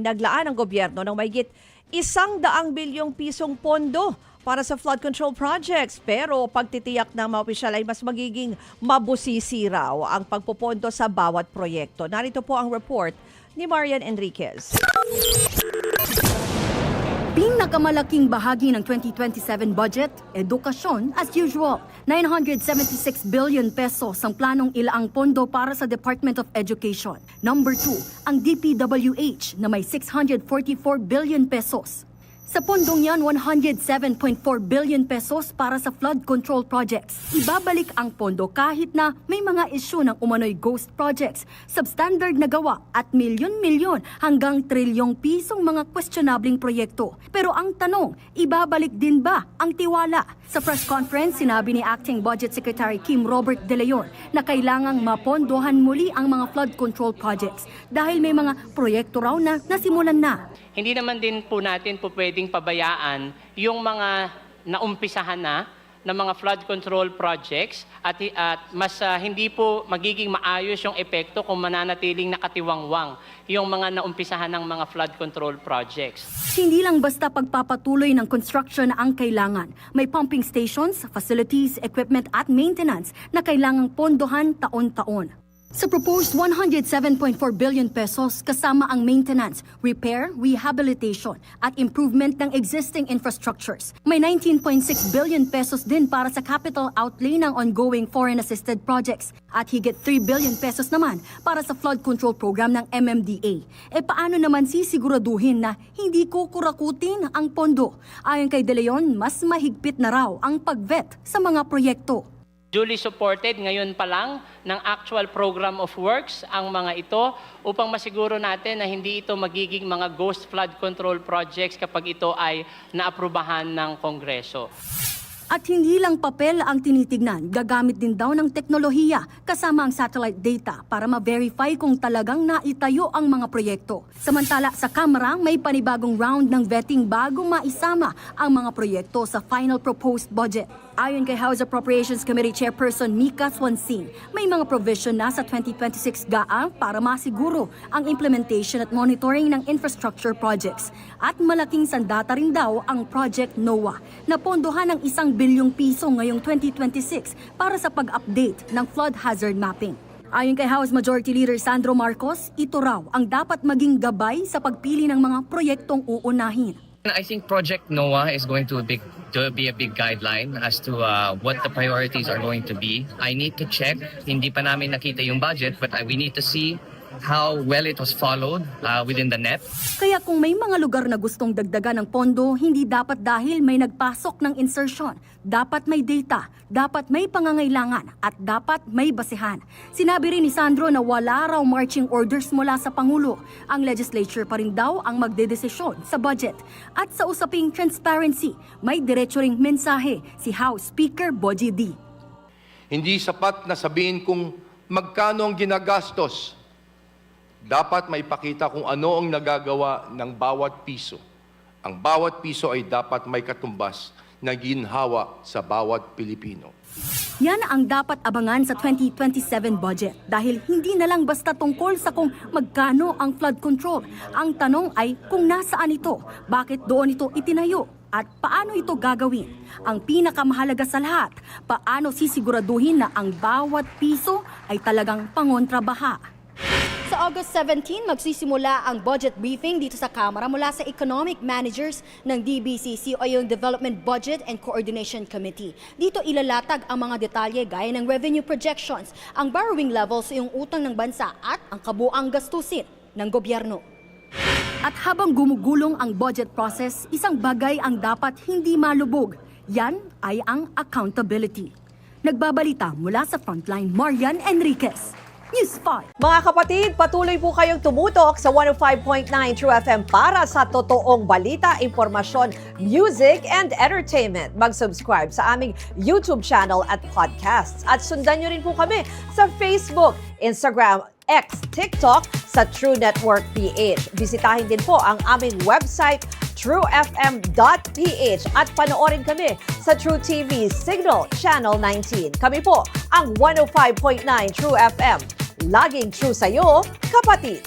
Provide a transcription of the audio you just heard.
Naglaan ang gobyerno ng mahigit 100 bilyong pisong pondo para sa flood control projects. Pero pagtitiyak ng mga opisyal ay mas magiging mabusisi raw ang pagpupondo sa bawat proyekto. Narito po ang report ni Marian Enriquez. Pinakamalaking bahagi ng 2027 budget, edukasyon as usual. 976 billion pesos ang planong ilaang pondo para sa Department of Education. Number 2, ang DPWH na may 644 billion pesos. Sa pondong yan, 107.4 billion pesos para sa flood control projects. Ibabalik ang pondo kahit na may mga isyu ng umano'y ghost projects, substandard na gawa at milyon-milyon hanggang trilyong pisong mga questionabling proyekto. Pero ang tanong, ibabalik din ba ang tiwala? Sa press conference, sinabi ni Acting Budget Secretary Kim Robert De Leon na kailangang mapondohan muli ang mga flood control projects dahil may mga proyekto raw na nasimulan na. Hindi naman din po natin po pwedeng pabayaan yung mga naumpisahan na ng mga flood control projects at mas hindi po magiging maayos yung epekto kung mananatiling nakatiwangwang yung mga naumpisahan ng mga flood control projects. Hindi lang basta pagpapatuloy ng construction ang kailangan. May pumping stations, facilities, equipment at maintenance na kailangang pondohan taon-taon. Sa proposed 107.4 billion pesos kasama ang maintenance, repair, rehabilitation at improvement ng existing infrastructures. May 19.6 billion pesos din para sa capital outlay ng ongoing foreign assisted projects at higit 3 billion pesos naman para sa flood control program ng MMDA. E paano naman sisiguraduhin na hindi kukurakutin ang pondo? Ayon kay De Leon, mas mahigpit na raw ang pag-vet sa mga proyekto. Duly supported ngayon pa lang ng actual program of works ang mga ito upang masiguro natin na hindi ito magiging mga ghost flood control projects kapag ito ay naaprubahan ng Kongreso. At hindi lang papel ang tinitignan, gagamit din daw ng teknolohiya kasama ang satellite data para ma-verify kung talagang naitayo ang mga proyekto. Samantala sa Kamara, may panibagong round ng vetting bago maisama ang mga proyekto sa final proposed budget. Ayon kay House Appropriations Committee Chairperson Mika Swansing, may mga provision na sa 2026 GAA para masiguro ang implementation at monitoring ng infrastructure projects. At malaking sandata rin daw ang Project NOAA na pondohan ng 1 bilyong piso ngayong 2026 para sa pag-update ng flood hazard mapping. Ayon kay House Majority Leader Sandro Marcos, ito raw ang dapat maging gabay sa pagpili ng mga proyektong uunahin. I think Project NOAA is going to be a big guideline as to what the priorities are going to be. I need to check. Hindi pa namin nakita yung budget, but we need to see how well it was followed within the NEP. Kaya kung may mga lugar na gustong dagdagan ng pondo, hindi dapat dahil may nagpasok ng insertion. Dapat may data, dapat may pangangailangan, at dapat may basehan. Sinabi rin ni Sandro na wala raw marching orders mula sa Pangulo. Ang legislature pa rin daw ang magdedesisyon sa budget. At sa usaping transparency, may diretso ring mensahe si House Speaker Bogie D. Hindi sapat na sabihin kung magkano ang ginagastos. Dapat maipakita kung ano ang nagagawa ng bawat piso. Ang bawat piso ay dapat may katumbas na ginhawa sa bawat Pilipino. Yan ang dapat abangan sa 2027 budget dahil hindi na lang basta tungkol sa kung magkano ang flood control. Ang tanong ay kung nasaan ito, bakit doon ito itinayo, at paano ito gagawin. Ang pinakamahalaga sa lahat, paano sisiguraduhin na ang bawat piso ay talagang pangontrabaha. Sa August 17, magsisimula ang budget briefing dito sa Kamara mula sa economic managers ng DBCC o yung Development Budget and Coordination Committee. Dito ilalatag ang mga detalye gaya ng revenue projections, ang borrowing levels sa yung utang ng bansa at ang kabuang gastusin ng gobyerno. At habang gumugulong ang budget process, isang bagay ang dapat hindi malubog. Yan ay ang accountability. Nagbabalita mula sa Frontline, Marian Enriquez. News 5. Mga kapatid, patuloy po kayong tumutok sa 105.9 True FM para sa totoong balita, impormasyon, music, and entertainment. Mag-subscribe sa aming YouTube channel at podcasts. At sundan nyo rin po kami sa Facebook, Instagram, X, TikTok sa True Network PH. Bisitahin din po ang aming website, truefm.ph, at panoorin kami sa True TV Signal Channel 19. Kami po ang 105.9 True FM. Laging true sa'yo, kapatid.